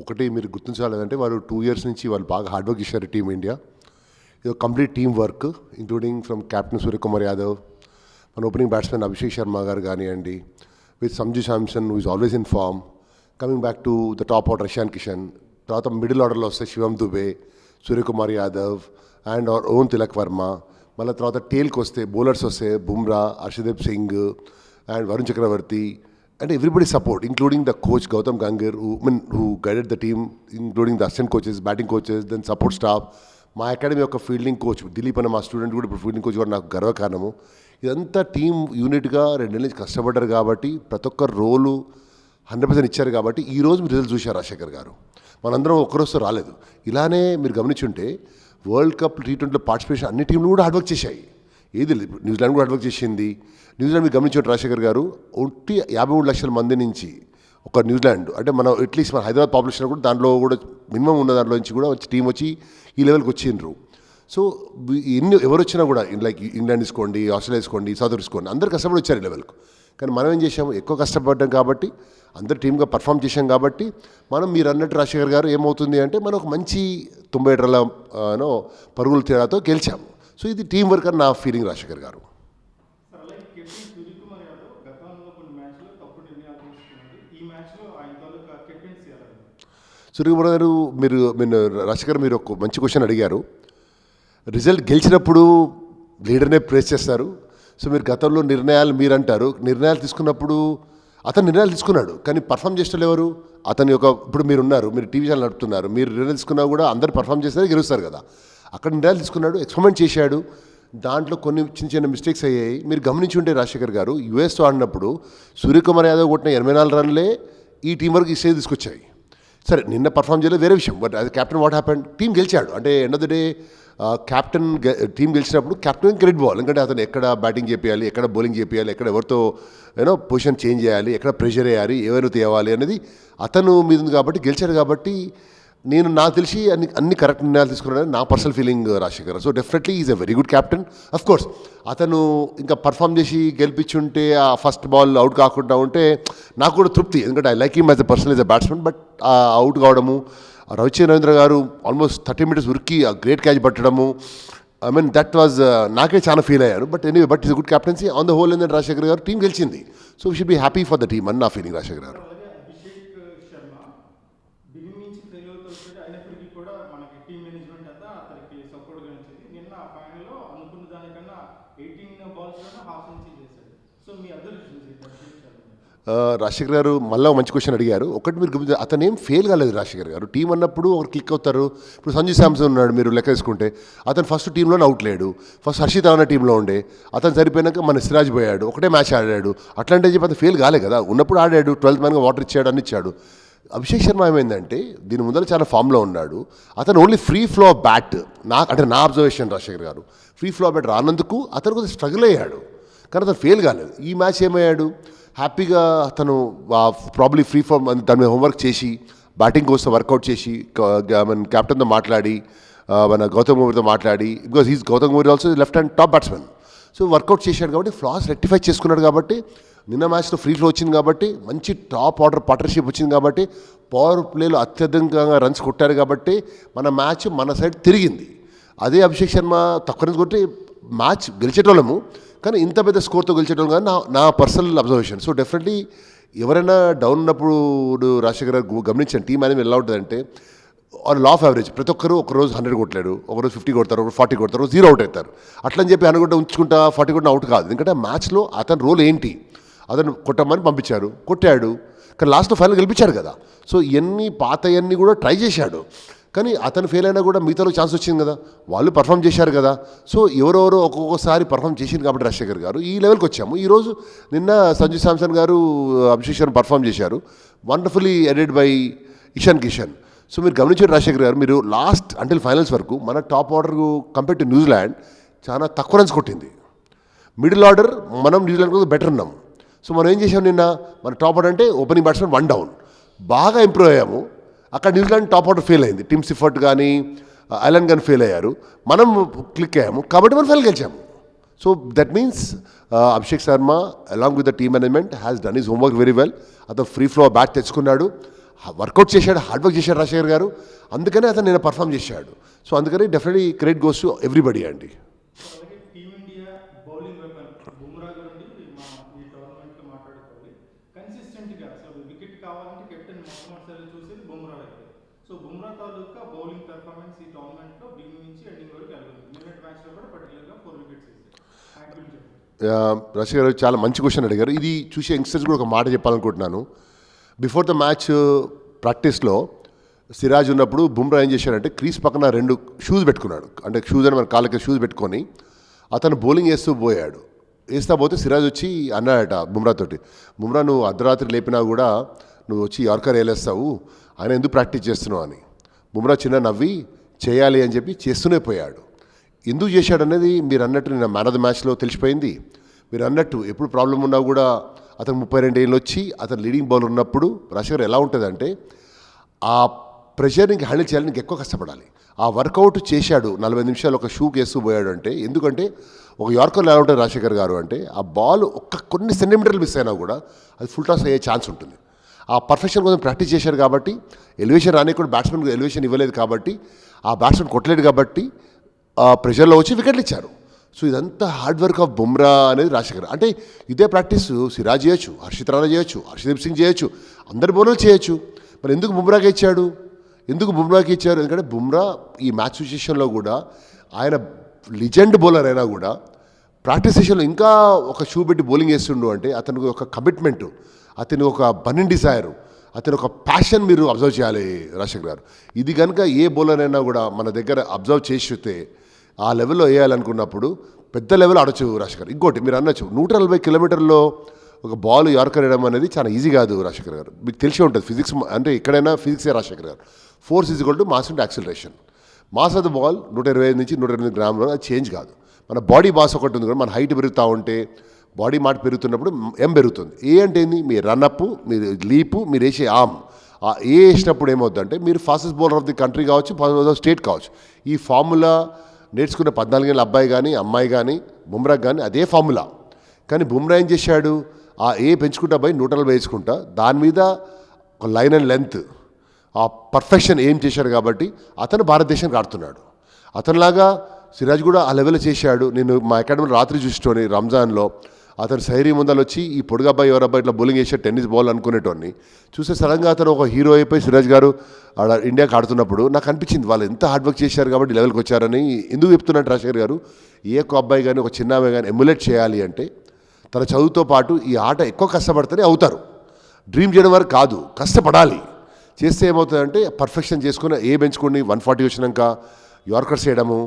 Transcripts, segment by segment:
ఒకటి మీరు గుర్తించాలంటే వాళ్ళు 2 years నుంచి వాళ్ళు బాగా హార్డ్ వర్క్ చేశారు టీమ్ ఇండియా. ఇది complete team work including from captain Suryakumar Yadav, మన ఓపెనింగ్ బ్యాట్స్మెన్ అభిషేక్ శర్మ గారు కానివ్వండి, with Sanju Samson who is always in form, coming back to the top order Ishan Kishan, తర్వాత మిడిల్ ఆర్డర్లో వస్తే శివం దుబే, సూర్యకుమార్ యాదవ్ అండ్ ఓన్ తిలక్ వర్మ, మళ్ళీ తర్వాత టేల్కి వస్తే బౌలర్స్ వస్తే Bumrah, Harshdeep Singh and Varun Chakravarthy, and everybody support, including the coach Gautam Gangir, who guided the team, including the assistant coaches, batting coaches, then support staff. మా academy యొక్క ఫీల్డింగ్ కోచ్ దిలీప్ అన్న మా స్టూడెంట్ కూడా ఇప్పుడు ఫీల్డింగ్ కోచ్ కూడా నాకు గర్వకారణము. ఇదంతా టీం యూనిట్గా 2 నెలల నుంచి కష్టపడ్డారు కాబట్టి ప్రతి ఒక్క రోలు 100% ఇచ్చారు కాబట్టి ఈరోజు మీరు రిజల్ట్ చూశారు రాజశేఖర్ గారు. మనందరం ఒక్కరోజు రాలేదు. ఇలానే మీరు గమనించుంటే వరల్డ్ కప్ T20లో పార్టిసిపేషన్ అన్ని టీంలు కూడా హార్డ్ వర్క్ చేశాయి. ఏది న్యూజిలాండ్ కూడా హార్డ్ వర్క్ చేసింది. న్యూజిలాండ్ మీరు గమనించారు రాజశేఖర్ గారు, 53 లక్షల మంది నుంచి ఒక న్యూజిలాండ్ అంటే మనం అట్లీస్ట్ మన హైదరాబాద్ పాపులేషన్ కూడా దాంట్లో కూడా మినిమం ఉన్న దాంట్లో నుంచి కూడా వచ్చి టీం వచ్చి ఈ లెవెల్కి వచ్చిండ్రు. సో ఎవరు వచ్చినా కూడా లైక్ ఇంగ్లాండ్ తీసుకోండి, ఆస్ట్రేలియా తీసుకోండి, సౌత్ ఆఫ్రికా తీసుకోండి, అందరు కష్టపడి వచ్చారు ఈ లెవెల్కు. కానీ మనం ఏం చేసాము, ఎక్కువ కష్టపడ్డాం కాబట్టి అందరు టీమ్గా పర్ఫామ్ చేశాం కాబట్టి మనం మీరు అన్నట్టు రాజశేఖర్ గారు ఏమవుతుంది అంటే మనం ఒక మంచి 97 రన్ల పరుగుల తేడాతో గెలిచాము. సో ఇది టీం వర్క్ అని నా ఫీలింగ్ రాజశేఖర్ గారు. సూర్యకుమార్ గారు మీరు రాజశేఖర్ మీరు ఒక మంచి క్వశ్చన్ అడిగారు. రిజల్ట్ గెలిచినప్పుడు లీడర్నే ప్రేస్ చేస్తారు. సో మీరు గతంలో నిర్ణయాలు మీరు అంటారు, నిర్ణయాలు తీసుకున్నప్పుడు అతను నిర్ణయాలు తీసుకున్నాడు కానీ పర్ఫామ్ చేసేవాళ్ళు ఎవరు? అతని యొక్క ఇప్పుడు మీరు ఉన్నారు, మీరు టీవీ ఛానల్ నడుపుతున్నారు, మీరు నిర్ణయాలు తీసుకున్నా కూడా అందరు పర్ఫామ్ చేస్తే గెలుస్తారు కదా. అక్కడ నిర్ణయాలు తీసుకున్నాడు, ఎక్స్పెరిమెంట్ చేశాడు, దాంట్లో కొన్ని చిన్న చిన్న మిస్టేక్స్ అయ్యాయి. మీరు గమనించి ఉంటే రాజశేఖర్ గారు యూఎస్తో ఆడినప్పుడు సూర్యకుమార్ యాదవ్ కొట్టిన 84 రన్లే ఈ టీం వరకు ఈ స్టేజ్ తీసుకొచ్చాయి. సరే నిన్న పర్ఫామ్ చేయలేదు వేరే విషయం, but as captain what happened, team గెలిచాడు. అంటే end of the day captain team గెలిచినప్పుడు క్యాప్టెన్ క్రెడిట్ బాల్, ఎందుకంటే అతను ఎక్కడ బ్యాటింగ్ చేయాలి, ఎక్కడ బౌలింగ్ చేయాలి, ఎక్కడ ఎవరితో పొజిషన్ చేంజ్ చేయాలి, ఎక్కడ ప్రెషర్ వేయాలి, ఎవరు తేవాలి అనేది అతను మీద ఉంది కాబట్టి గెలిచాడు. కాబట్టి నేను నాకు తెలిసి అన్ని కరెక్ట్ నిర్ణయాలు తీసుకున్నానని నా personal feeling Rajasekhar. So definitely is a very good captain. Of course అతను ఇంకా పర్ఫామ్ చేసి గెలిపించుంటే ఆ ఫస్ట్ బాల్ అవుట్ కాకుండా ఉంటే నాకు కూడా తృప్తి, ఎందుకంటే I like him as a person as a batsmen. But out కావడము, రవిచంద్ర రవీంద్ర గారు ఆల్మోస్ట్ 30 meters ఉరికి ఆ గ్రేట్ క్యాచ్ పట్టడము, ఐ మీన్ దట్ వాజ్ నాకే చాలా ఫీల్ అయ్యాను. But anyway but is good captaincy on the whole. ఏంటంటే రాజశేఖర్ గారు టీం గెలిచింది, so we should be happy for the team అని నా ఫీలింగ్ రాజశేఖర్ గారు. రాజశేఖర్ గారు మళ్ళీ మంచి క్వశ్చన్ అడిగారు. ఒకటి మీరు అతను ఏం ఫెయిల్ కాలేదు రాజశేఖర్ గారు. టీం అన్నప్పుడు ఒకరు క్లిక్ అవుతారు. ఇప్పుడు సంజు శాంసన్ ఉన్నాడు, మీరు లెక్క వేసుకుంటే అతను ఫస్ట్ టీంలోనే అవుట్ లేడు. ఫస్ట్ హర్షిత్ అన్న టీంలో ఉండే, అతను సరిపోయినాక మన సిరాజ్ పోయాడు, ఒకటే మ్యాచ్ ఆడాడు. అట్లాంటి చెప్పి అతను ఫెయిల్ కాలే కదా, ఉన్నప్పుడు ఆడాడు, 12th manగా వాటర్ ఇచ్చాడు, అన్ని ఇచ్చాడు. అభిషేక్ శర్మ ఏమైందంటే దీని ముందర చాలా ఫామ్లో ఉన్నాడు. అతను ఓన్లీ ఫ్రీ ఫ్లో బ్యాట్, నా అబ్జర్వేషన్ రాజశేఖర్ గారు, ఫ్రీ ఫ్లో బ్యాట్ రానందుకు అతను కొంచెం స్ట్రగుల్ అయ్యాడు, కానీ అతను ఫెయిల్ కాలేదు. ఈ మ్యాచ్ ఏమయ్యాడు, హ్యాపీగా అతను ప్రాబ్లీ ఫ్రీ ఫామ్ దాని మీద హోంవర్క్ చేసి బ్యాటింగ్ కోసం వర్కౌట్ చేసి మన కెప్టెన్తో మాట్లాడి మన గౌతమ్ గంభీర్తో మాట్లాడి, because he's Gautam Gambhir also left hand top batsmen. So workout చేశాడు కాబట్టి ఫ్లాస్ రెక్టిఫై చేసుకున్నాడు. కాబట్టి నిన్న మ్యాచ్లో ఫ్రీ ఫ్లో వచ్చింది కాబట్టి మంచి టాప్ ఆర్డర్ పార్ట్నర్షిప్ వచ్చింది కాబట్టి పవర్ ప్లేలో అత్యధికంగా రన్స్ కొట్టారు కాబట్టి మన మ్యాచ్ మన సైడ్ తిరిగింది. అదే అభిషేక్ శర్మ తక్కువ రన్స్ కొట్టి మ్యాచ్ గెలిచేటోళ్ళము, కానీ ఇంత పెద్ద స్కోర్తో గెలిచేటోళ్ళు కానీ నా పర్సనల్ అబ్జర్వేషన్. సో డెఫినెట్లీ ఎవరైనా డౌన్ ఉన్నప్పుడు రాజశేఖర్ గారు గమనించండి, టీం అనేది ఎలా ఉంటుందంటే ఆన్ లా ఆఫ్ యావరేజ్ ప్రతి ఒక్కరు ఒకరోజు 100 కొట్టలేడు, ఒకరోజు 50 కొడతారు, ఒకరోజు 40 కొడతారు, 0 అవుట్ అవుతారు. అట్లని చెప్పి 100 కొట్ట ఉంచుకుంటా 40 కొట్టిన అవుట్ కాదు. ఎందుకంటే మ్యాచ్లో అతని రోల్ ఏంటి, అతను కొట్టమని పంపించారు, కొట్టాడు, కానీ లాస్ట్లో ఫైనల్ గెలిపించాడు కదా. సో ఇవన్నీ పాతయన్నీ కూడా ట్రై చేశాడు, కానీ అతను ఫెయిల్ అయినా కూడా మిగతాలో ఛాన్స్ వచ్చింది కదా, వాళ్ళు పర్ఫామ్ చేశారు కదా. సో ఎవరెవరో ఒక్కొక్కసారి పర్ఫామ్ చేసింది కాబట్టి రాజశేఖర్ గారు ఈ లెవెల్కి వచ్చాము. ఈరోజు నిన్న సంజు శాంసన్ గారు, అభిషేక్ శర్మ పర్ఫామ్ చేశారు, wonderfully aided by Ishan Kishan. So మీరు గమనించారు రాజశేఖర్ గారు, మీరు లాస్ట్ అంటిల్ ఫైనల్స్ వరకు మన top order compare to New Zealand చాలా తక్కువ రన్స్ కొట్టింది. మిడిల్ ఆర్డర్ మనం న్యూజిలాండ్ కోసం బెటర్ ఉన్నాము. సో మనం ఏం చేసాం, నిన్న మన టాప్ ఆర్డర్ అంటే ఓపెనింగ్ బ్యాట్స్మెన్ 1 down బాగా ఇంప్రూవ్ అయ్యాము. అక్కడ న్యూజిలాండ్ టాప్ ఆర్డర్ ఫెయిల్ అయింది, టిమ్ సిఫర్ట్ కానీ ఐలాండ్ కానీ ఫెయిల్ అయ్యారు, మనం క్లిక్ అయ్యాము కాబట్టి మనం ఫైనల్ గెలిచాము. So that means Abhishek Sharma along with the team management has done his homework very well. అతను ఫ్రీ ఫ్లో బ్యాట్ తెచ్చుకున్నాడు, వర్కౌట్ చేశాడు, హార్డ్ వర్క్ చేశాడు రాజశేఖర్ గారు, అందుకనే అతను నేను పర్ఫామ్ చేశాడు. సో అందుకని definitely credit goes to everybody అండి. అలాగే టీమిండియా బౌలింగ్ వెపన్ బుమ్రా గురించి మా ఈ టోర్నమెంట్లో మాట్లాడుకోవాలి. కన్సిస్టెంట్గా అసలు వికెట్ కావాలంటే కెప్టెన్ మొట్టమొదటిసారి చూసేది బుమ్రా వైపు. సో బుమ్రా తాలూకా బౌలింగ్ పెర్ఫార్మెన్స్ ఈ టోర్నమెంట్లో బిగినింగ్ నుంచి ఎండింగ్ వరకు వెళ్ళింది. నిన్నటి మ్యాచ్లో కూడా పర్టికులర్గా 4 వికెట్స్ వేసారు. రాజశేఖర్ గారు చాలా మంచి క్వశ్చన్ అడిగారు. ఇది చూసి యంగ్స్టర్స్ కూడా ఒక మాట చెప్పాలనుకుంటున్నాను. బిఫోర్ ద మ్యాచ్ ప్రాక్టీస్లో సిరాజ్ ఉన్నప్పుడు బుమ్రా ఏం చేశాడంటే క్రీజ్ పక్కన 2 షూస్ పెట్టుకున్నాడు. అంటే షూస్ అని మన కాళ్ళకి షూస్ పెట్టుకొని అతను బౌలింగ్ వేస్తూ పోయాడు. వేస్తా పోతే సిరాజ్ వచ్చి అన్నాడట బుమ్రాతోటి, బుమ్రా నువ్వు అర్ధరాత్రి లేపినా కూడా నువ్వు వచ్చి యార్కర్ వేలేస్తావు, ఆయన ఎందుకు ప్రాక్టీస్ చేస్తున్నావు అని. బుమ్రా చిన్న నవ్వి చేయాలి అని చెప్పి చేస్తూనే పోయాడు. ఎందుకు చేశాడు అనేది మీరు అన్నట్టు నిన్న మ్యాన్ ఆఫ్ ద మ్యాచ్లో తెలిసిపోయింది. మీరు అన్నట్టు ఎప్పుడు ప్రాబ్లం ఉన్నా కూడా అతను 32 ఏళ్ళు వచ్చి అతను లీడింగ్ బౌలర్ ఉన్నప్పుడు రాజశేఖర్ ఎలా ఉంటుందంటే ఆ ప్రెషర్ నీకు హ్యాండిల్ చేయాలని నీకు ఎక్కువ కష్టపడాలి. ఆ వర్కౌట్ చేశాడు 40 నిమిషాలు ఒక షూ కేస్తూ పోయాడు అంటే, ఎందుకంటే ఒక యార్కర్లో ఎలా ఉంటుంది రాజశేఖర్ గారు అంటే ఆ బాల్ కొన్ని సెంటీమీటర్లు మిస్ అయినా కూడా అది ఫుల్ టాస్ అయ్యే ఛాన్స్ ఉంటుంది. ఆ పర్ఫెక్షన్ కోసం ప్రాక్టీస్ చేశారు కాబట్టి ఎలివేషన్ రాని కూడా బ్యాట్స్మెన్కి ఎలివేషన్ ఇవ్వలేదు కాబట్టి ఆ బ్యాట్స్మెన్ కొట్టలేడు కాబట్టి ఆ ప్రెషర్లో వచ్చి వికెట్లు ఇచ్చారు. సో ఇదంతా హార్డ్ వర్క్ ఆఫ్ బుమ్రా అనేది రాజశేఖర్. అంటే ఇదే ప్రాక్టీస్ సిరాజ్ చేయొచ్చు, హర్షిత్ రాణా చేయొచ్చు, హర్షదీప్ సింగ్ చేయొచ్చు, అందరి బౌలర్లు చేయొచ్చు. మరి ఎందుకు బుమ్రాకి ఇచ్చాడు? ఎందుకంటే బుమ్రా ఈ మ్యాచ్ సిచ్యుయేషన్లో కూడా ఆయన లిజెండ్ బౌలర్ అయినా కూడా ప్రాక్టీస్ సెషన్లో ఇంకా ఒక షూ పెట్టి బౌలింగ్ వేస్తుండు అంటే అతనికి ఒక కమిట్మెంటు, అతని ఒక బర్నింగ్ డిజైరు, అతని ఒక ప్యాషన్ మీరు అబ్జర్వ్ చేయాలి రాజశేఖర్ గారు. ఇది కనుక ఏ బౌలర్ అయినా కూడా మన దగ్గర అబ్జర్వ్ చేస్తే ఆ లెవెల్లో వేయాలనుకున్నప్పుడు పెద్ద లెవెల్ ఆడొచ్చు రాజశేఖర్. ఇంకోటి మీరు అనొచ్చు 140 కిలోమీటర్లో ఒక బాల్ యార్కర్ వేయడం అనేది చాలా ఈజీ కాదు రాజశేఖర్ గారు. మీకు తెలిసే ఉంటుంది ఫిజిక్స్, అంటే ఎక్కడైనా ఫిజిక్సే రాజశేఖర్ గారు. Force is equal to mass into acceleration. Mass of the ball 125 నుంచి 128 గ్రాములు, అది చేంజ్ కాదు. మన బాడీ మాస్ ఒకటి ఉంది కూడా, మన హైట్ పెరుగుతూ ఉంటే బాడీ మాట్ పెరుగుతున్నప్పుడు ఎం పెరుగుతుంది. ఏ అంటే ఏంది, మీ రన్అప్, మీరు లీపు, మీరు వేసే ఆర్మ్, ఆ ఏ వేసినప్పుడు ఏమవుతుందంటే మీరు fastest bowler of the country కావచ్చు, ఫాస్టెస్ట్ ఆఫ్ స్టేట్ కావచ్చు. ఈ ఫార్ములా నేర్చుకున్న 14 ఏళ్ళ అబ్బాయి కానీ అమ్మాయి కానీ బుమ్రా కానీ అదే ఫార్ములా. కానీ బుమ్రా ఏం చేశాడు, ఆ ఏ పెంచుకుంటా పోయి 140 వేసుకుంటా దాని మీద ఒక లైన్ అండ్ లెంత్, ఆ పర్ఫెక్షన్ ఏం చేశాడు కాబట్టి అతను భారతదేశానికి ఆడుతున్నాడు. అతనిలాగా సిరాజ్ కూడా ఆ లెవెల్లో చేశాడు. నేను మా అకాడమీలో రాత్రి చూసేటోని రంజాన్లో అతను సైరీ ముందలు వచ్చి ఈ పొడుగబ్బాయి ఎవరబ్బాయి ఇట్లా బౌలింగ్ వేసాడు టెన్నిస్ బాల్ అనుకునేటోని చూస్తే సడన్గా అతను ఒక హీరో అయిపోయి సిరాజ్ గారు ఇండియాకి ఆడుతున్నప్పుడు నాకు అనిపించింది వాళ్ళు ఎంత హార్డ్ వర్క్ చేశారు కాబట్టి లెవెల్కి వచ్చారని. ఎందుకు చెప్తున్నట్టు రాజశేఖర్ గారు, ఏ ఒక్క అబ్బాయి కానీ ఒక చిన్న అబ్బాయి కానీ ఎమ్యులేట్ చేయాలి అంటే తన చదువుతో పాటు ఈ ఆట ఎక్కువ కష్టపడితేనే అవుతారు. డ్రీమ్ చేయడం వరకు కాదు, కష్టపడాలి. చేస్తే ఏమవుతుందంటే పర్ఫెక్షన్ చేసుకుని ఏ పెంచుకొని 140 వచ్చినాక యార్కర్స్ వేయడము,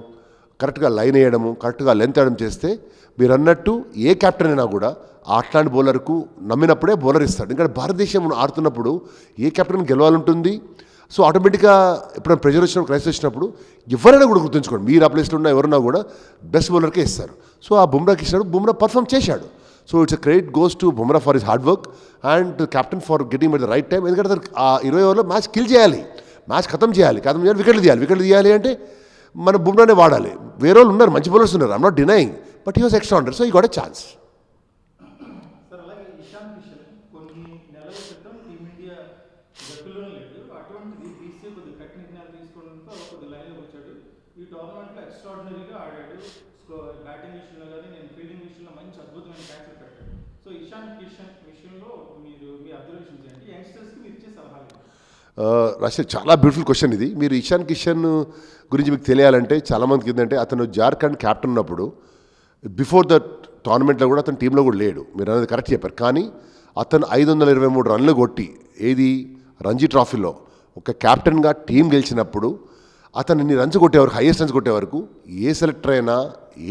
కరెక్ట్గా లైన్ వేయడము, కరెక్ట్గా లెంత్ వేయడం చేస్తే మీరు అన్నట్టు ఏ కెప్టెన్ అయినా కూడా అట్లాంటి బౌలర్కు నమ్మినప్పుడే బౌలర్ ఇస్తాడు. ఎందుకంటే భారతదేశం ఆడుతున్నప్పుడు ఏ కెప్టెన్ గెలవాలంటుంది. సో ఆటోమేటిక్గా ఎప్పుడైనా ప్రెజర్ వచ్చినప్పుడు, క్రైసిస్ వచ్చినప్పుడు ఎవరైనా కూడా గుర్తుంచుకోండి, మీరు ఆ ప్లేస్లో ఉన్న ఎవరైనా కూడా బెస్ట్ బౌలర్కే ఇస్తారు. సో ఆ బుమ్రాకి ఇచ్చినాడు, బుమ్రా పర్ఫామ్ చేశాడు. So it's a credit goes to Bumrah for his hard work and captain for getting at the right time. ఎందుకంటే ఆ 20 ఓవర్లో మ్యాచ్ కిల్ చేయాలి, మ్యాచ్ ఖతం చేయాలి, వికెట్లు తీయాలి అంటే మన బుమ్రానే వాడాలి. వేరే వాళ్ళు ఉన్నారు, మంచి బౌలర్స్ ఉన్నారు, I'm not denying, but he was extra under, so he got a chance. Sir అలాగే ఇషాన్ కిషన్ కొన్ని నెలల క్రితం టీమిండియా జట్టులోనే లేడు, అటువంటిది బీసీఏ కొద్ది కఠిన నిర్ణయాలు తీసుకోవడంతో కొద్ది లైన్లోకి వచ్చాడు. ఈ టోర్నమెంట్లో ఎక్స్ట్రాడినరీగా ఆడాడు. బ్యాటింగ్ విషయంలో కానీ నేను ఫీల్డింగ్ విషయంలో మంచి అద్భుతమైన క్యాచ్లు పెట్టాడు. సో ఇషాన్ కిషన్ విషయంలో మీరు మీ అబ్జర్వేషన్స్ ఏంటి, యంగ్స్టర్స్కి మీరు ఇచ్చే సలహాలు? రాజశేఖర్ చాలా బ్యూటిఫుల్ క్వశ్చన్ ఇది. మీరు ఇషాన్ కిషన్ గురించి మీకు తెలియాలంటే చాలామందికి ఏంటంటే అతను జార్ఖండ్ క్యాప్టెన్ ఉన్నప్పుడు బిఫోర్ ద టోర్నమెంట్లో కూడా అతను టీంలో కూడా లేడు, మీరు అనేది కరెక్ట్ చెప్పారు. కానీ అతను 523 రన్లు కొట్టి ఏది రంజీ ట్రాఫీలో ఒక క్యాప్టెన్గా టీం గెలిచినప్పుడు అతను ఇన్ని రన్స్ కొట్టేవరకు, హైయెస్ట్ రన్స్ కొట్టేవరకు ఏ సెలెక్టర్ అయినా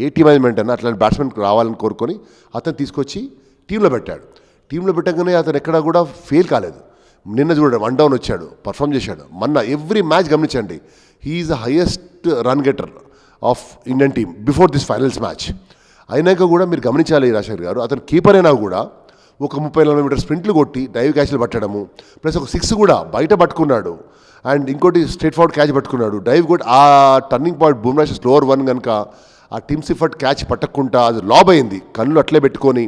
ఏ టీం మేనేజ్మెంట్ అయినా అట్లాంటి బ్యాట్స్మెన్ రావాలని కోరుకొని అతను తీసుకొచ్చి టీంలో పెట్టాడు. టీంలో పెట్టగానే అతను ఎక్కడా కూడా ఫెయిల్ కాలేదు. నిన్న చూడండి 1 డౌన్ వచ్చాడు, పర్ఫామ్ చేశాడు. మొన్న ఎవ్రీ మ్యాచ్ గమనించండి, he's the highest run getter of Indian team before this finals match. అయినాక కూడా మీరు గమనించాలి రాజశేఖర్ గారు, అతను కీపర్ అయినా కూడా ఒక 30-40 మీటర్ స్ప్రింట్లు కొట్టి డైవ్ క్యాచ్లు పట్టడము, ప్లస్ ఒక 6 కూడా బయట పట్టుకున్నాడు. అండ్ ఇంకోటి స్ట్రేట్ ఫార్వర్డ్ క్యాచ్ పట్టుకున్నాడు, డైవ్ కూడా ఆ టర్నింగ్ పాయింట్ బుమ్రా స్లోవర్ 1 కనుక ఆ టీమ్ సిఫర్ట్ క్యాచ్ పట్టకుండా అది లాబ్ అయింది, కళ్ళు అట్లే పెట్టుకొని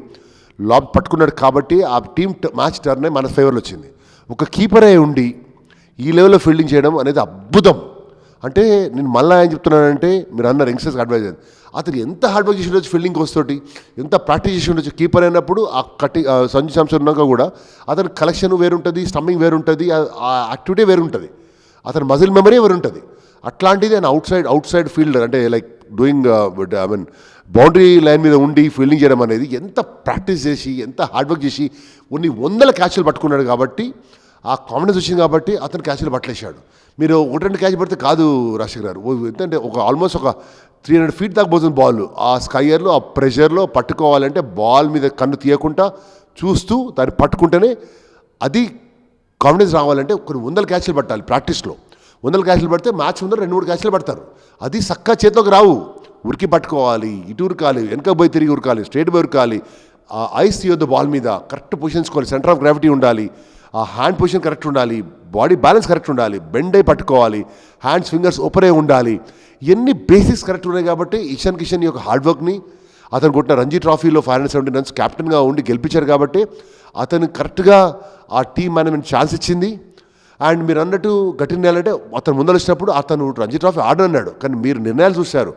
లాబ్ పట్టుకున్నాడు కాబట్టి ఆ టీమ్ మ్యాచ్ టర్న్ మన ఫేవర్లో వచ్చింది. ఒక కీపరే ఉండి ఈ లెవెల్లో ఫీల్డింగ్ చేయడం అనేది అద్భుతం. అంటే నేను మళ్ళీ ఏం చెప్తున్నానంటే, మీరు అన్నారు యంగ్స్టర్స్కి అడ్వైజ్ చేయండి. అతను ఎంత హార్డ్ వర్క్ చేసి ఉండొచ్చు ఫీల్డింగ్ కోస్తోటి, ఎంత ప్రాక్టీస్ చేసి ఉండొచ్చు. కీపర్ అయినప్పుడు ఆ సంజు శాంసన్ ఉన్నాక కూడా అతని కలెక్షన్ వేరుంటుంది, స్టంపింగ్ వేరుంటుంది, ఆ యాక్టివిటీ వేరుంటుంది, అతని మజిల్ మెమరీ వేరుంటుంది. అట్లాంటిది ఆయన అవుట్ సైడ్ ఫీల్డర్ అంటే like doing I mean boundary line మీద ఉండి ఫీల్డింగ్ చేయడం అనేది ఎంత ప్రాక్టీస్ చేసి ఎంత హార్డ్ వర్క్ చేసి కొన్ని వందల క్యాచ్లు పట్టుకున్నాడు. కాబట్టి ఆ కాన్ఫిడెన్స్ వచ్చింది కాబట్టి అతను క్యాచ్లు పట్టలేశాడు. మీరు 1-2 క్యాచ్ పడితే కాదు రాజశేఖర్ గారు, ఎందుకంటే ఆల్మోస్ట్ ఒక 300 feet దాకా పోతుంది బాల్. ఆ స్కైయర్లో ఆ ప్రెషర్లో పట్టుకోవాలంటే బాల్ మీద కన్ను తీయకుండా చూస్తూ దాన్ని పట్టుకుంటేనే అది కాన్ఫిడెన్స్ రావాలంటే కొన్ని వందల క్యాచ్లు పట్టాలి. ప్రాక్టీస్లో 100 క్యాచ్లు పడితే మ్యాచ్ ముందర 2-3 క్యాచ్లు పడతారు. అది సక్కా చేతిలోకి రావు. ఉరికి పట్టుకోవాలి, ఇటు ఉరకాలి, వెనక పోయి తిరిగి ఉరకాలి, స్ట్రైట్ పోయి ఉరకాలి, ఆ ఐస్ తీయొద్దు బాల్ మీద, కరెక్ట్ పొజిషన్స్కోవాలి, సెంటర్ ఆఫ్ గ్రావిటీ ఉండాలి, ఆ హ్యాండ్ పొజిషన్ కరెక్ట్ ఉండాలి, బాడీ బ్యాలెన్స్ కరెక్ట్ ఉండాలి, బెండ్ అయి పట్టుకోవాలి, హ్యాండ్స్ ఫింగర్స్ ఓపెన్ ఉండాలి. ఇవన్నీ బేసిక్స్ కరెక్ట్ ఉన్నాయి. కాబట్టి ఇషాన్ కిషన్ యొక్క హార్డ్ వర్క్ని అతను కొట్టిన రంజీ ట్రాఫీలో 570 runs కెప్టెన్గా ఉండి గెలిపించారు. కాబట్టి అతను కరెక్ట్గా ఆ టీం మేనేజ్మెంట్ ఛాన్స్ ఇచ్చింది. అండ్ మీరు అన్నట్టు గట్టి నిర్ణయాలంటే అతను ముందర వచ్చినప్పుడు అతను రంజీ ట్రాఫీ ఆడనన్నాడు, కానీ మీరు నిర్ణయాలు చూశారు.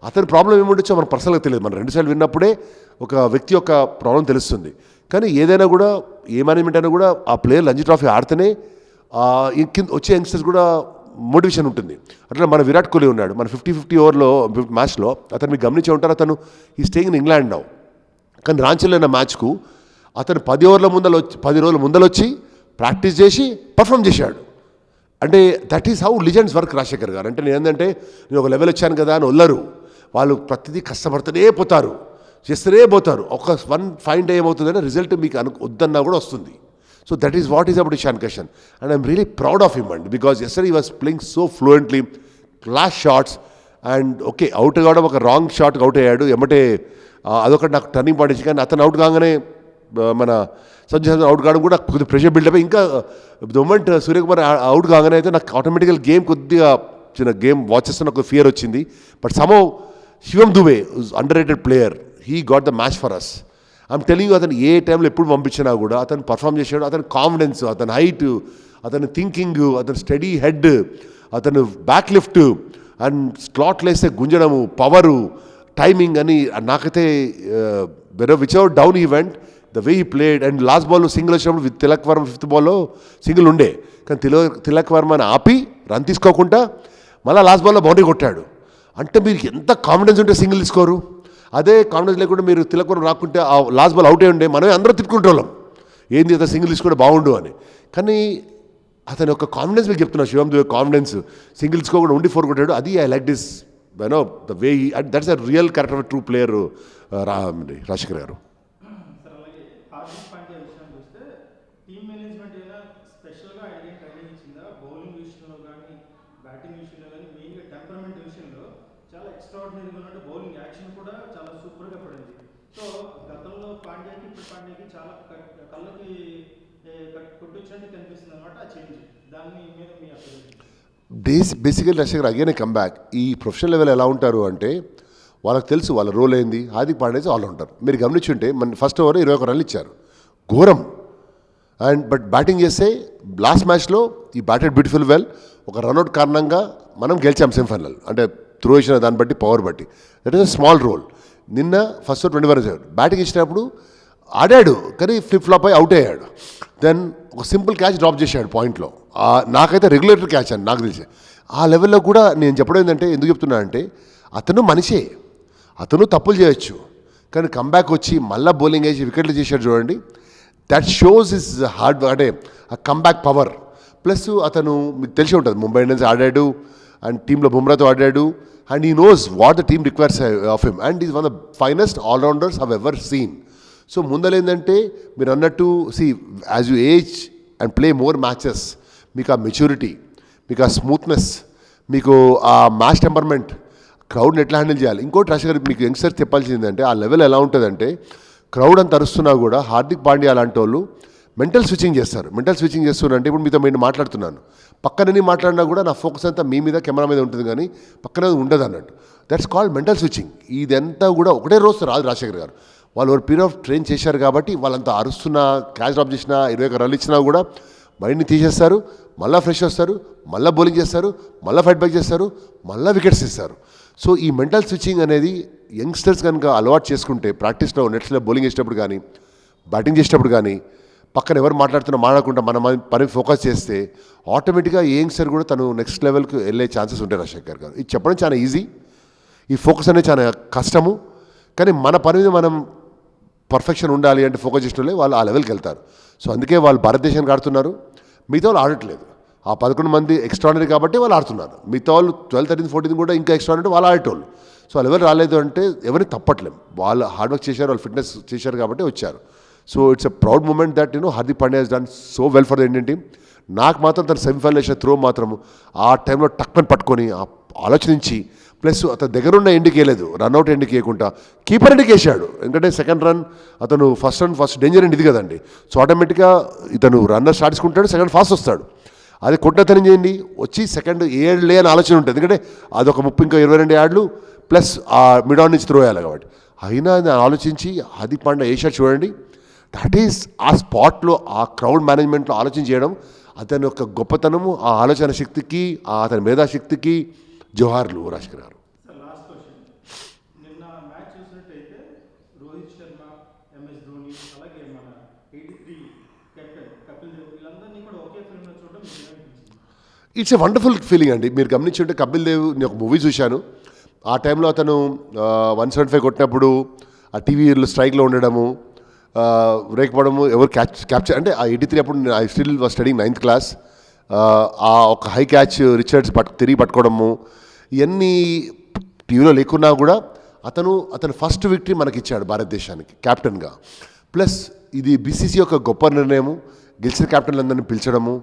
అతని ప్రాబ్లం ఏముండొచ్చో మనకు పర్సనల్గా తెలియదు. మనం 2 సార్లు విన్నప్పుడే ఒక వ్యక్తి యొక్క ప్రాబ్లం తెలుస్తుంది. కానీ ఏదైనా కూడా ఏ మేనేజ్మెంట్ అయినా కూడా ఆ ప్లేయర్ రంజీ ట్రాఫీ ఆడితేనే కింద వచ్చే యంగ్స్టర్స్ కూడా మోటివేషన్ ఉంటుంది. అట్లా మన విరాట్ కోహ్లీ ఉన్నాడు, మన 50-50 ఓవర్లో మ్యాచ్లో అతను మీకు గమనించే ఉంటారు. అతను ఈ స్టేయింగ్ ఇన్ ఇంగ్లాండ్ నౌ, కానీ రాంచీలో అయిన మ్యాచ్కు అతను 10 ఓవర్ల ముందర 10 రోజుల ముందరొచ్చి ప్రాక్టీస్ చేసి పర్ఫామ్ చేశాడు. అంటే that is how legends work Rajasekhar గారు. అంటే నేను ఏంటంటే నేను ఒక లెవెల్ వచ్చాను కదా అని వల్లరు, వాళ్ళు ప్రతిదీ కష్టపడుతూనే పోతారు, చేస్తూనే పోతారు. ఒక ఫైన్ డే ఏమవుతుందంటే రిజల్ట్ మీకు వద్దన్నా కూడా వస్తుంది. So that is what is about Ishan Kishan. And I'm really proud of him and because yesterday he was playing so fluently, class shots. And okay out కావడం ఒక రాంగ్ షాట్కి అవుట్ అయ్యాడు ఎమ్మటే, అదొకటి నాకు టర్నింగ్ పాయింట్ ఇచ్చి. కానీ అతను అవుట్ కాగానే మన సంజు శాంసన్ అవుట్ కావడం కూడా కొద్దిగా ప్రెషర్ బిల్డప్. ఇంకా ద మూమెంట్ సూర్యకుమార్ అవుట్ కాగానే అయితే నాకు ఆటోమేటికల్ గేమ్ కొద్దిగా చిన్న గేమ్ వాచ్ చేస్తున్న ఒక ఫియర్ వచ్చింది. But somehow Shivam Dube underrated player, he got the match for us. I'm telling you, అతను ఏ టైంలో ఎప్పుడు పంపించినా కూడా అతను పర్ఫామ్ చేశాడు. అతని కాన్ఫిడెన్స్, అతని హైట్, అతని థింకింగ్, అతని స్టడీ హెడ్, అతను బ్యాక్ లిఫ్ట్ అండ్ స్లాట్లు వేస్తే గుంజడము, పవరు, టైమింగ్ అని నాకైతే without down event the way he played. And last బాల్లో సింగిల్ వచ్చినప్పుడు విత్ తిలక్ వర్మ 5th బాల్లో సింగిల్ ఉండే, కానీ తిలక్ వర్మని ఆపి రన్ తీసుకోకుండా మళ్ళీ లాస్ట్ బాల్లో బౌండరీ కొట్టాడు. అంటే మీరు ఎంత కాన్ఫిడెన్స్ ఉంటే సింగిల్ తీసుకోరు. అదే కాన్ఫిడెన్స్ లేకుండా మీరు తిలక్ వర్మ రాకుంటే ఆ లాస్ట్ బాల్ అవుట్ అయి ఉండే, మనమే అందరూ తిట్టుకుంటే వాళ్ళం ఏంది అతను సింగిల్ తీసుకుంటే బాగుండు అని. కానీ అతని యొక్క కాన్ఫిడెన్స్ మీకు చెప్తున్నా, శివం దుబే కాన్ఫిడెన్స్, సింగిల్ తీసుకోకుండా ఉండి 4 కొట్టాడు. అది I like this know the way that's a real character of true player Rajasekhar గారు. హార్దిక్ పాండ్యా విషయం చూస్తే టీమ్ మేనేజ్మెంట్ ఏదైనా స్పెషల్గా ఆయన ట్రైనింగ్ ఇచ్చిందా? బౌలింగ్ విషయంలో కానీ బ్యాటింగ్ విషయంలో కానీ మెయిన్గా టెంపర్మెంట్ విషయంలో చాలా ఎక్స్ట్రాడినరీగా ఉన్నట్టు బౌలింగ్ యాక్షన్ కూడా చాలా సూపర్గా పడింది. సో గతంలో పాండ్యాకి ఇప్పుడు పాండ్యాకి చాలా కళ్ళకి కొట్టొచ్చినట్టు కనిపిస్తుంది అనమాట ఆ చేంజ్. దాని మీద మీ అభిప్రాయం? బేసికల్ రాజశేఖర్ అగైన్ కమ్ బ్యాక్. ఈ ప్రొఫెషనల్ లెవెల్ ఎలా ఉంటారు అంటే వాళ్ళకి తెలుసు వాళ్ళ రోల్ ఏంది. హార్దిక్ పాండ్యా వాళ్ళు ఉంటారు. మీరు గమనించుంటే మన ఫస్ట్ ఓవర్ 21 runs ఇచ్చారు, ఘోరం. అండ్ బట్ బ్యాటింగ్ చేస్తే లాస్ట్ మ్యాచ్లో ఈ బ్యాటెడ్ బ్యూటిఫుల్ వెల్, ఒక రన్అట్ కారణంగా మనం గెలిచాం సెమీఫైనల్. అంటే త్రో ఇచ్చిన దాన్ని బట్టి పవర్ బట్టి that is a small role. నిన్న ఫస్ట్ 21 runs బ్యాటింగ్ ఇచ్చినప్పుడు ఆడాడు, కానీ ఫ్లిప్ ఫ్లాప్ అయి అవుట్ అయ్యాడు. దెన్ ఒక సింపుల్ క్యాచ్ డ్రాప్ చేశాడు పాయింట్లో. నాకైతే రెగ్యులేటరీ క్యాచ్ అని నాకు తెలిసి. ఆ లెవెల్లో కూడా నేను చెప్పడం ఏంటంటే, ఎందుకు చెప్తున్నా అంటే అతను మనిషే, అతను తప్పులు చేయొచ్చు, కానీ కంబ్యాక్ వచ్చి మళ్ళీ బౌలింగ్ వేసి వికెట్లు చేశాడు చూడండి. దట్ షోస్ ఇస్ హార్డ్, అంటే ఆ కంబ్యాక్ పవర్. ప్లస్ అతను మీకు తెలిసి ఉంటుంది, ముంబై ఇండియన్స్ ఆడాడు అండ్ టీంలో బుమ్రాతో ఆడాడు. And he knows what the team requires of him and is one the finest allrounders have ever seen. So ముందలేందంటే మీరు అన్నట్టు as you age and play more matches, మీకు ఆ మెచ్యూరిటీ, మీకు ఆ స్మూత్నెస్, మీకు ఆ మ్యాచ్ టెంపర్మెంట్, క్రౌడ్ని ఎట్లా హ్యాండిల్ చేయాలి. ఇంకోటి రాజశేఖర్ మీకు యంగ్స్టర్స్ చెప్పాల్సిందంటే ఆ లెవెల్ ఎలా ఉంటుందంటే, క్రౌడ్ అంత అరుస్తున్నా కూడా హార్దిక్ పాండ్యా అలాంటి వాళ్ళు మెంటల్ స్విచ్చింగ్ చేస్తారు. మెంటల్ స్విచ్చింగ్ చేస్తున్నారంటే ఇప్పుడు మీతో నేను మాట్లాడుతున్నాను, పక్కనని మాట్లాడినా కూడా నా ఫోకస్ అంతా మీ మీద, కెమెరా మీద ఉంటుంది, కానీ పక్కన ఉండదు అన్నట్టు. That's called mental switching. ఇదంతా కూడా ఒకటే రోజు రాదు రాజశేఖర్ గారు. వాళ్ళు ఒక పీరియడ్ ఆఫ్ ట్రైన్ చేశారు కాబట్టి వాళ్ళంతా అరుస్తున్నా, క్యాచ్ డ్రాప్ చేసినా, 21 runs ఇచ్చినా కూడా మైండ్ని తీసేస్తారు, మళ్ళీ ఫ్రెష్ వస్తారు, మళ్ళీ బౌలింగ్ చేస్తారు, మళ్ళీ ఫైట్ బ్యాక్ చేస్తారు, మళ్ళీ వికెట్స్ ఇస్తారు. సో ఈ మెంటల్ స్విచ్చింగ్ అనేది యంగ్స్టర్స్ కనుక అలవాటు చేసుకుంటే ప్రాక్టీస్లో నెట్స్లో బౌలింగ్ చేసేటప్పుడు కానీ బ్యాటింగ్ చేసేటప్పుడు కానీ పక్కన ఎవరు మాట్లాడకుండా మన పని ఫోకస్ చేస్తే ఆటోమేటిక్గా ఏ యంగ్స్టర్ కూడా తను నెక్స్ట్ లెవెల్కి వెళ్ళే ఛాన్సెస్ ఉంటాయి రాజశేఖర్ గారు. ఇది చెప్పడం చాలా ఈజీ, ఈ ఫోకస్ అనేది చాలా కష్టము, కానీ మన పని మీద మనం పర్ఫెక్షన్ ఉండాలి అంటే ఫోకస్ చేసిన వాళ్ళు ఆ లెవెల్కి వెళ్తారు. సో అందుకే వాళ్ళు భారతదేశానికి ఆడుతున్నారు, మిగతా వాళ్ళు ఆడట్లేదు. ఆ 11 మంది ఎక్స్ట్రానరీ కాబట్టి వాళ్ళు ఆడుతున్నారు. మిగతా వాళ్ళు 12, 13, 14 కూడా ఇంకా ఎక్స్ట్రానరీ వాళ్ళు ఆడేటోళ్ళు. సో ఆ లెవెల్ రాలేదు అంటే ఎవరిని తప్పట్లేం, వాళ్ళు హార్డ్ వర్క్ చేశారు, వాళ్ళు ఫిట్నెస్ చేశారు కాబట్టి వచ్చారు. So it's a proud moment that Hardik Pandya has done so well for the Indian team. నాకు మాత్రం తన సెమీఫైనల్ వేసిన త్రో మాత్రం ఆ టైంలో టక్మని పట్టుకొని ఆలోచించి ప్లస్ అతను దగ్గరున్న ఎండ్కి వేయలేదు, రన్అట్ ఎండ్కి వేయకుండా కీపర్ ఎండ్కి వేసాడు. ఎందుకంటే సెకండ్ రన్ అతను ఫస్ట్ డేంజర్ ఎండ్ ఇది కదండి. సో ఆటోమేటిక్గా ఇతను రన్నర్ స్టార్ట్ చేసుకుంటాడు, సెకండ్ ఫాస్ట్ వస్తాడు. అది కొట్టిన చేయండి వచ్చి సెకండ్ ఏడ్లే అని ఆలోచన ఉంటుంది, ఎందుకంటే అదొక 22 యార్డ్లు ప్లస్ ఆ మిడ్ ఆన్ నుంచి త్రో వేయాలి కాబట్టి. అయినా నేను ఆలోచించి హార్దిక్ పాండ్యా వేసాడు చూడండి. దట్ ఈస్ ఆ స్పాట్లో ఆ క్రౌడ్ మేనేజ్మెంట్లో ఆలోచన చేయడం అతని యొక్క గొప్పతనము, ఆ ఆలోచన శక్తికి, అతని మేధాశక్తికి జోహార్లు రాజశేఖర్ గారు. లాస్ట్ క్వశ్చన్, నిన్న మ్యాచ్ చూసినట్టయితే రోహిత్ శర్మ, ఎంఎస్ ధోని, అలాగే మన 83 కెప్టెన్ కపిల్ దేవ్ వీళ్ళందరినీ కూడా ఒకే ఫిల్మ్లో చూడడం మీకు ఏమనిపించింది? ఇట్స్ ఎ వండర్ఫుల్ ఫీలింగ్ అండి. మీరు గమనించుంటే కపిల్ దేవ్ నేను ఒక మూవీ చూశాను, ఆ టైంలో అతను 175 కొట్టినప్పుడు ఆ టీవీలో స్ట్రైక్లో ఉండడము, రేకపోవడము, ఎవరు క్యాప్చర్ అంటే ఆ 83 అప్పుడు I still was studying 9th class, ఆ ఒక హై క్యాచ్ రిచర్డ్స్ తిరిగి పట్టుకోవడము, ఇవన్నీ టీవీలో లేకున్నా కూడా అతను ఫస్ట్ విక్టరీ మనకి ఇచ్చాడు భారతదేశానికి క్యాప్టెన్గా. ప్లస్ ఇది బీసీసీ యొక్క గొప్ప నిర్ణయము, గెలిచిన క్యాప్టెన్లందరినీ పిలిచడము,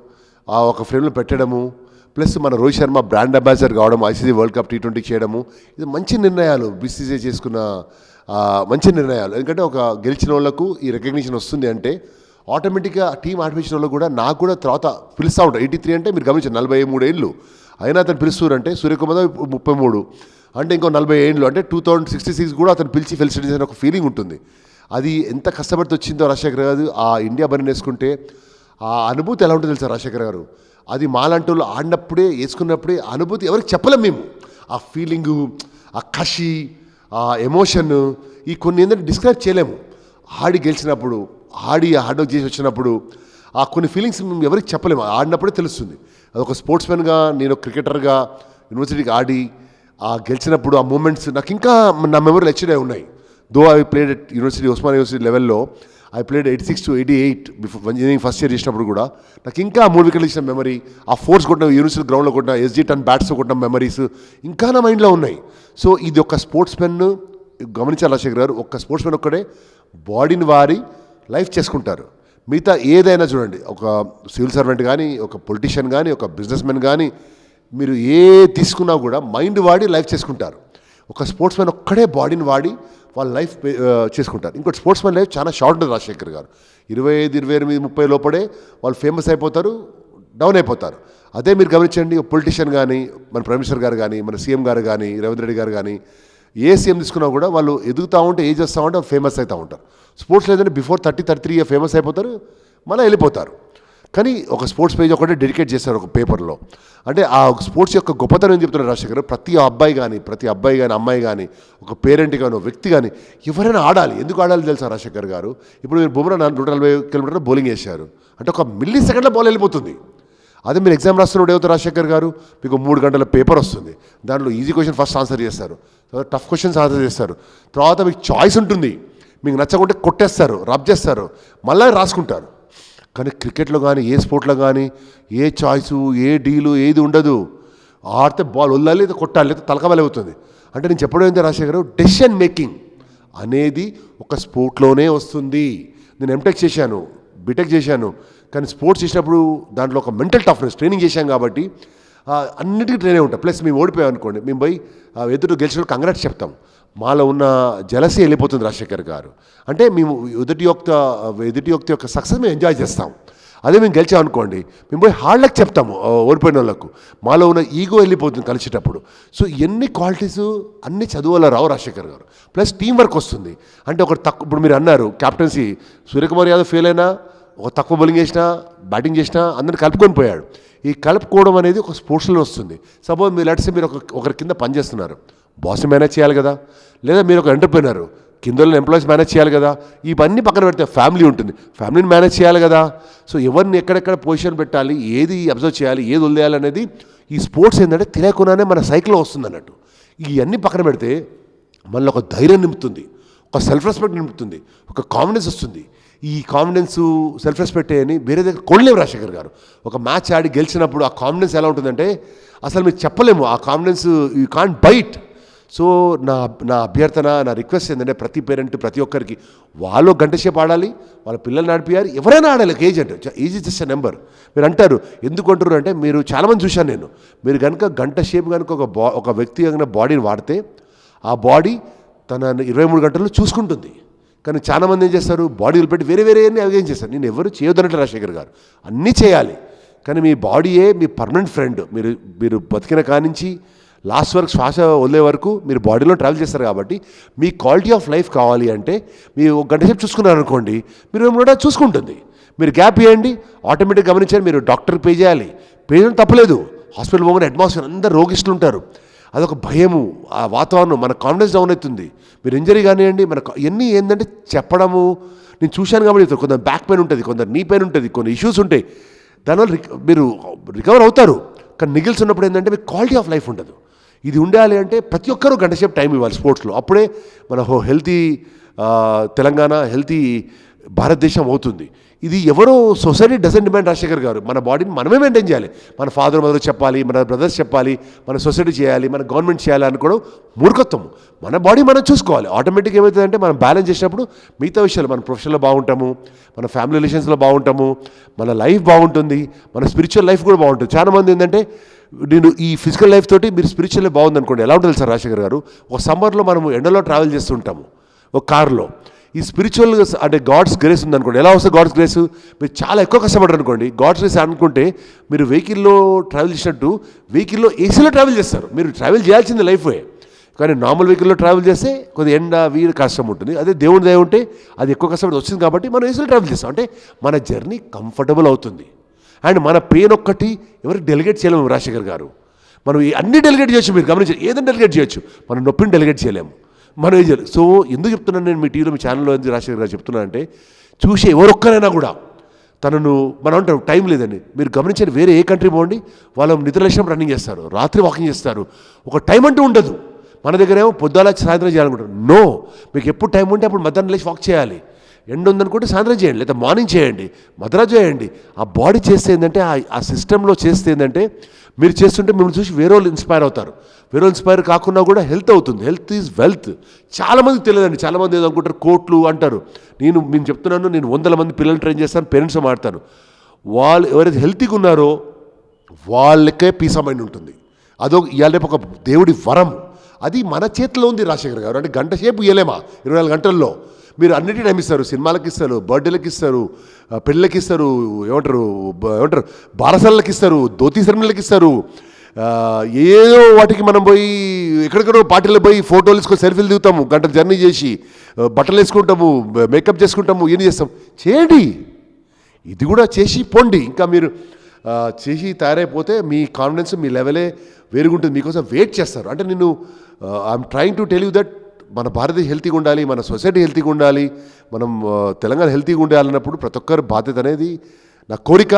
ఆ ఒక ఫ్రేమ్లో పెట్టడము, ప్లస్ మన రోహిత్ శర్మ బ్రాండ్ అంబాసిడర్ కావడం, ఐసీసీ వరల్డ్ కప్ T20 చేయడము, ఇది మంచి నిర్ణయాలు బీసీసీ చేసుకున్న మంచి నిర్ణయాలు. ఎందుకంటే ఒక గెలిచిన వాళ్ళకు ఈ రికగ్నిషన్ వస్తుంది అంటే ఆటోమేటిక్గా టీం ఆడిపించిన వాళ్ళు కూడా నాకు కూడా తర్వాత పిలుస్తూ ఉంటారు. 83 అంటే మీరు గమనించారు 43 ఏళ్ళు అయినా అతను పిలుస్తారంటే సూర్యకుమార్ 33 అంటే ఇంకో 40 ఏళ్ళు అంటే 2066 కూడా అతను పిలిచి ఫెలిసిటీస్ అనే ఒక ఫీలింగ్ ఉంటుంది. అది ఎంత కష్టపడితే వచ్చిందో రాజశేఖర్ గారు ఆ ఇండియా బరిని వేసుకుంటే ఆ అనుభూతి ఎలా ఉంటుందో తెలుసా రాజశేఖర్ గారు. అది మాలాంటి వాళ్ళు ఆడినప్పుడే వేసుకున్నప్పుడే అనుభూతి ఎవరికి చెప్పలేం మేము. ఆ ఫీలింగు, ఆ కషి, ఆ ఎమోషన్, ఈ కొన్ని ఏంటంటే డిస్క్రైబ్ చేయలేము. ఆడి గెలిచినప్పుడు, ఆడి హార్డ్ వర్క్ చేసి వచ్చినప్పుడు ఆ కొన్ని ఫీలింగ్స్ మేము ఎవరికి చెప్పలేము, ఆడినప్పుడే తెలుస్తుంది. అదొక స్పోర్ట్స్మెన్గా, నేను క్రికెటర్గా యూనివర్సిటీకి ఆడి ఆ గెలిచినప్పుడు ఆ మూమెంట్స్ నాకు ఇంకా నా మెమరీలో హెచ్డే ఉన్నాయి. Though I played at university, Osmania university లెవెల్లో I played 86 to 88 before engineering first year చేసినప్పుడు కూడా నాకు ఇంకా 3 వికెట్లు ఇచ్చిన మెమరీ, ఆ ఫోర్స్ కొట్టిన యూనివర్సిటీ గ్రౌండ్లో కొట్టిన SG టన్ బ్యాట్స్తో కొట్టిన మెమరీస్ ఇంకా నా మైండ్లో ఉన్నాయి. సో ఇది ఒక స్పోర్ట్స్మెన్ గమనించాలి రాజశేఖర్ గారు, ఒక్క స్పోర్ట్స్మెన్ ఒక్కడే బాడీని వారి లైఫ్ చేసుకుంటారు. మిగతా ఏదైనా చూడండి, ఒక సివిల్ సర్వెంట్ కానీ, ఒక పొలిటీషియన్ కానీ, ఒక బిజినెస్ మెన్ కానీ, మీరు ఏ తీసుకున్నా కూడా మైండ్ వాడి లైఫ్ చేసుకుంటారు. ఒక స్పోర్ట్స్మెన్ ఒక్కడే బాడీని వాడి వాళ్ళ లైఫ్ చేసుకుంటారు. ఇంకోటి స్పోర్ట్స్మెన్ లైఫ్ చాలా షార్ట్ ఉంటుంది రాజశేఖర్ గారు. 25, 28, 30 లోపడే వాళ్ళు ఫేమస్ అయిపోతారు, డౌన్ అయిపోతారు. అదే మీరు గమనించండి, పొలిటీషియన్ కానీ, మన ప్రైమ్ మినిస్టర్ గారు కానీ, మన సీఎం గారు కానీ, రేవంత్ రెడ్డి గారు కానీ, ఏ సీఎం తీసుకున్నా కూడా వాళ్ళు ఎదుగుతూ ఉంటే, ఏజ్ వస్తూ ఉంటే వాళ్ళు ఫేమస్ అవుతూ ఉంటారు. స్పోర్ట్స్ లేదంటే బిఫోర్ 30, 33 ఇయర్ ఫేమస్ అయిపోతారు, మళ్ళీ వెళ్ళిపోతారు. కానీ ఒక స్పోర్ట్స్ పేజ్ ఒకటే డెడికేట్ చేస్తారు ఒక పేపర్లో. అంటే ఆ స్పోర్ట్స్ యొక్క గొప్పతనం ఏం చెప్తున్నారు రాజశేఖర్, ప్రతి అబ్బాయి కానీ, అమ్మాయి కానీ, ఒక పేరెంట్ కానీ, ఒక వ్యక్తి కానీ ఎవరైనా ఆడాలి. ఎందుకు ఆడాలి తెలుసా రాజశేఖర్ గారు, ఇప్పుడు మీరు బుమ్రా 140 కిలోమీటర్ల బౌలింగ్ వేశారు అంటే ఒక మిల్లీ సెకండ్లో బాల్ వెళ్ళిపోతుంది. అదే మీరు ఎగ్జామ్ రాస్తున్నప్పుడు ఏమవుతారు రాజశేఖర్ గారు, మీకు 3 గంటల పేపర్ వస్తుంది, దాంట్లో ఈజీ క్వశ్చన్ ఫస్ట్ ఆన్సర్ చేస్తారు, తర్వాత టఫ్ క్వశ్చన్స్ ఆన్సర్ చేస్తారు, తర్వాత మీకు చాయిస్ ఉంటుంది, మీకు నచ్చకుంటే కొట్టేస్తారు, రబ్ చేస్తారు, మళ్ళీ రాసుకుంటారు. కానీ క్రికెట్లో కానీ, ఏ స్పోర్ట్లో కానీ ఏ చాయిసు, ఏ డీలు ఏది ఉండదు. ఆడితే బాల్ వదలాలి, లేదా కొట్టాలి, లేదా తలకబలి అవుతుంది. అంటే నేను చెప్పడం ఏంటంటే రాజశేఖర్, డెసిషన్ మేకింగ్ అనేది ఒక స్పోర్ట్లోనే వస్తుంది. నేను ఎంటెక్ చేశాను, బీటెక్ చేశాను, కానీ స్పోర్ట్స్ చేసినప్పుడు దాంట్లో ఒక మెంటల్ టఫ్నెస్ ట్రైనింగ్ చేశాం కాబట్టి అన్నిటికీ ట్రైన్ అయి ఉంటాం. ప్లస్ మేము ఓడిపోయాం అనుకోండి, మేము పోయి ఎదురు గెలిచిన కంగ్రాట్స్ చెప్తాం, మాలో ఉన్న జలసీ వెళ్ళిపోతుంది రాజశేఖర్ గారు. అంటే మేము ఎదుటి వ్యక్తి యొక్క సక్సెస్ మేము ఎంజాయ్ చేస్తాం. అదే మేము గెలిచాం అనుకోండి, మేము పోయి హార్డ్ లక్ చెప్తాము ఓడిపోయిన వాళ్ళకు, మాలో ఉన్న ఈగో వెళ్ళిపోతుంది కలిసేటప్పుడు. సో ఎన్ని క్వాలిటీస్ అన్ని చదువులో రావు రాజశేఖర్ గారు. ప్లస్ టీం వర్క్ వస్తుంది. అంటే ఒకటి ఇప్పుడు మీరు అన్నారు క్యాప్టెన్సీ, సూర్యకుమార్ యాదవ్ ఫెయిల్ అయినా ఒక తక్కువ బౌలింగ్ చేసినా బ్యాటింగ్ చేసినా అందరిని కలుపుకొని పోయాడు. ఈ కలుపుకోవడం అనేది ఒక స్పోర్ట్స్లో వస్తుంది. సపోజ్ మీరు లెట్స్ మీరు ఒకరి కింద పనిచేస్తున్నారు, బాస్ మేనేజ్ చేయాలి కదా, లేదా మీరు ఒక ఎంటర్ప్రెన్యూర్ కింద ఎంప్లాయీస్ మేనేజ్ చేయాలి కదా, ఇవన్నీ పక్కన పెడితే ఫ్యామిలీ ఉంటుంది, ఫ్యామిలీని మేనేజ్ చేయాలి కదా. సో ఎవరిని ఎక్కడెక్కడ పొజిషన్ పెట్టాలి, ఏది అబ్జర్వ్ చేయాలి, ఏది వదిలేయాలి అనేది ఈ స్పోర్ట్స్ ఏంటంటే తెలియకుండానే మన సైకిల్లో వస్తుంది అన్నట్టు. ఇవన్నీ పక్కన పెడితే మనలో ఒక ధైర్యం నింపుతుంది, ఒక సెల్ఫ్ రెస్పెక్ట్ నింపుతుంది, ఒక కాన్ఫిడెన్స్ వస్తుంది. ఈ కాన్ఫిడెన్స్ సెల్ఫ్ రెస్పెక్ట్ అని వేరే దగ్గర కొనలేము. రాజశేఖర్ గారు ఒక మ్యాచ్ ఆడి గెలిచినప్పుడు ఆ కాన్ఫిడెన్స్ ఎలా ఉంటుందంటే అసలు మీరు చెప్పలేము. ఆ confidence you can't bite. So నా అభ్యర్థన, నా రిక్వెస్ట్ ఏంటంటే ప్రతి పేరెంట్ ప్రతి ఒక్కరికి వాళ్ళు గంట సేపు ఆడాలి, వాళ్ళ పిల్లల్ని నడిపియాలి, ఎవరైనా ఆడాలి. ఏజ్ అంటే age is just a number. మీరు అంటారు ఎందుకు అంటారు అంటే మీరు చాలామంది చూశాను నేను, మీరు కనుక గంట సేపు కనుక ఒక వ్యక్తి కనుక బాడీని వాడితే ఆ బాడీ తన 23 గంటల్లో చూసుకుంటుంది. కానీ చాలామంది ఏం చేస్తారు, బాడీలు పెట్టి వేరే వేరే అవి ఏం చేస్తారు. నేను ఎవరు చేయొద్దన్నట్టు రాజశేఖర్ గారు అన్నీ చేయాలి, కానీ మీ బాడీయే మీ పర్మనెంట్ ఫ్రెండ్. మీరు బతికిన కానించి లాస్ట్ వరకు శ్వాస వదిలే వరకు మీరు బాడీలో ట్రావెల్ చేస్తారు. కాబట్టి మీ క్వాలిటీ ఆఫ్ లైఫ్ కావాలి అంటే మీరు ఒక గంట సేపు చూసుకున్నారనుకోండి, మీరు కూడా చూసుకుంటుంది. మీరు గ్యాప్ ఇవ్వండి, ఆటోమేటిక్గా గమనించండి. మీరు డాక్టర్ పే చేయాలి, పే చేయడం తప్పలేదు. హాస్పిటల్ పోగానే అట్మాస్ఫియర్ అందరు రోగిస్తులు ఉంటారు, అదొక భయము, ఆ వాతావరణం మన కాన్ఫిడెన్స్ డౌన్ అవుతుంది. మీరు ఇంజరీ కానివ్వండి, ఇవన్నీ ఏంటంటే చెప్పడము నేను చూశాను కాబట్టి. కొంత బ్యాక్ పెయిన్ ఉంటుంది, కొంత నీ పెయిన్ ఉంటుంది, కొన్ని ఇష్యూస్ ఉంటాయి. దానివల్ల మీరు రికవర్ అవుతారు. కానీ నిగిల్స్ ఉన్నప్పుడు ఏంటంటే మీకు క్వాలిటీ ఆఫ్ లైఫ్ ఉండదు. ఇది ఉండాలి అంటే ప్రతి ఒక్కరూ గంట సేపు టైం ఇవ్వాలి స్పోర్ట్స్లో. అప్పుడే మన హెల్తీ తెలంగాణ, హెల్తీ భారతదేశం అవుతుంది. ఇది ఎవరో సొసైటీ డజంట్ డిమాండ్. రాజశేఖర్ గారు మన బాడీని మనమే మెయింటైన్ చేయాలి. మన ఫాదర్ మదర్ చెప్పాలి, మన బ్రదర్స్ చెప్పాలి, మన సొసైటీ చేయాలి, మన గవర్నమెంట్ చేయాలి అనుకోవడం మూర్ఖత్వం. మన బాడీ మనం చూసుకోవాలి. ఆటోమేటిక్గా ఏమవుతుందంటే మనం బ్యాలెన్స్ చేసినప్పుడు మిగతా విషయాలు మన ప్రొఫెషన్లో బాగుంటాము, మన ఫ్యామిలీ రిలేషన్స్లో బాగుంటాము, మన లైఫ్ బాగుంటుంది, మన స్పిరిచువల్ లైఫ్ కూడా బాగుంటుంది. చాలామంది ఏంటంటే నేను ఈ ఫిజికల్ లైఫ్ తోటి మీరు స్పిరిచువల్ లైఫ్ బాగుంది అనుకోండి, ఎలా ఉంటుంది సార్ రాజశేఖర్ గారు, ఒక సమ్మర్లో మనము ఎండలో ట్రావెల్ చేస్తుంటాము ఒక కార్లో. ఈ స్పిరిచువల్ అంటే గాడ్స్ గ్రేస్ ఉందనుకోండి, ఎలా వస్తుంది గాడ్స్ గ్రేస్? మీరు చాలా ఎక్కువ కష్టపడరు అనుకోండి, గాడ్స్ గ్రేస్ అనుకుంటే మీరు వెహికల్లో ట్రావెల్ చేసినట్టు వెహికల్లో ఏసీలో ట్రావెల్ చేస్తారు. మీరు ట్రావెల్ చేయాల్సింది లైఫే, కానీ నార్మల్ వెహికల్లో ట్రావెల్ చేస్తే కొద్దిగా ఎండ వీరు కష్టం ఉంటుంది. అదే దేవుని దయ ఉంటే అది ఎక్కువ కష్టపడి వచ్చింది కాబట్టి మనం ఏసీలో ట్రావెల్ చేస్తాం. అంటే మన జర్నీ కంఫర్టబుల్ అవుతుంది. అండ్ మన పెయిన్ ఒక్కటి ఎవరికి డెలిగేట్ చేయలేము. రాజశేఖర్ గారు మనం అన్ని డెలిగేట్ చేయొచ్చు, మీరు గమనించారు, ఏదైనా డెలిగేట్ చేయొచ్చు, మన నొప్పిని డెలిగేట్ చేయలేము, మనం ఏం చేయాలి. సో ఎందుకు చెప్తున్నాను నేను మీ టీవీలో మీ ఛానల్లో ఎందుకు రాజశేఖర్ గారు చెప్తున్నాను అంటే, చూసే ఎవరొక్కరైనా కూడా తనను మనం అంటారు టైం లేదని. మీరు గమనించండి, వేరే ఏ కంట్రీ పోండి, వాళ్ళు నిద్రలేసినప్పుడు రన్నింగ్ చేస్తారు, రాత్రి వాకింగ్ చేస్తారు, ఒక టైం అంటూ ఉండదు. మన దగ్గర ఏమో పొద్దుల సాయంత్రం చేయాలనుకుంటారు. నో, మీకు ఎప్పుడు టైం ఉంటే అప్పుడు మధ్యాహ్నం లేచి వాక్ చేయాలి. ఎండ ఉందనుకుంటే సాయంత్రం చేయండి, లేదా మార్నింగ్ చేయండి, మధ్యలో చేయండి. ఆ బాడీ చేస్తే ఏంటంటే ఆ సిస్టంలో చేస్తే ఏంటంటే మీరు చేస్తుంటే మిమ్మల్ని చూసి వేరే వాళ్ళు ఇన్స్పైర్ అవుతారు. వేరే ఇన్స్పైర్ కాకుండా కూడా హెల్త్ అవుతుంది. Health is wealth. చాలామందికి తెలియదండి. చాలామంది ఏదో అనుకుంటారు కోట్లు అంటారు. నేను చెప్తున్నాను, నేను 100 మంది పిల్లల్ని ట్రైన్ చేస్తాను, పేరెంట్స్ మాడతాను. వాళ్ళు ఎవరైతే హెల్తీగా ఉన్నారో వాళ్ళకే పీస్ ఆఫ్ మైండ్ ఉంటుంది. ఇవాళ రేపు ఒక దేవుడి వరం, అది మన చేతిలో ఉంది రాజశేఖర్ గారు. అంటే గంట సేపు ఇవ్వలేమా 24 గంటల్లో? మీరు అన్నిటి టైం ఇస్తారు, సినిమాలకు ఇస్తారు, బర్త్డేలకు ఇస్తారు, పెళ్ళిళ్ళకి ఇస్తారు, ఏమంటారు బారసాలకి ఇస్తారు, ధోతి సెరమనీలకు ఇస్తారు, ఏదో వాటికి మనం పోయి ఎక్కడెక్కడో పార్టీలో పోయి ఫోటోలు తీసుకొని సెల్ఫీలు దిగుతాము, గంట జర్నీ చేసి బట్టలు వేసుకుంటాము, మేకప్ చేసుకుంటాము, ఏం చేస్తాం. చేయండి, ఇది కూడా చేసి పోండి. ఇంకా మీరు చేసి తయారైపోతే మీ కాన్ఫిడెన్స్, మీ లెవెలే వేరుగుంటుంది. మీకోసం వెయిట్ చేస్తారు. అంటే నేను I'm trying to tell you that మన భారతదేశం హెల్తీగా ఉండాలి, మన సొసైటీ హెల్తీగా ఉండాలి, మనం తెలంగాణ హెల్తీగా ఉండాలన్నప్పుడు ప్రతి ఒక్కరి బాధ్యత అనేది నా కోరిక.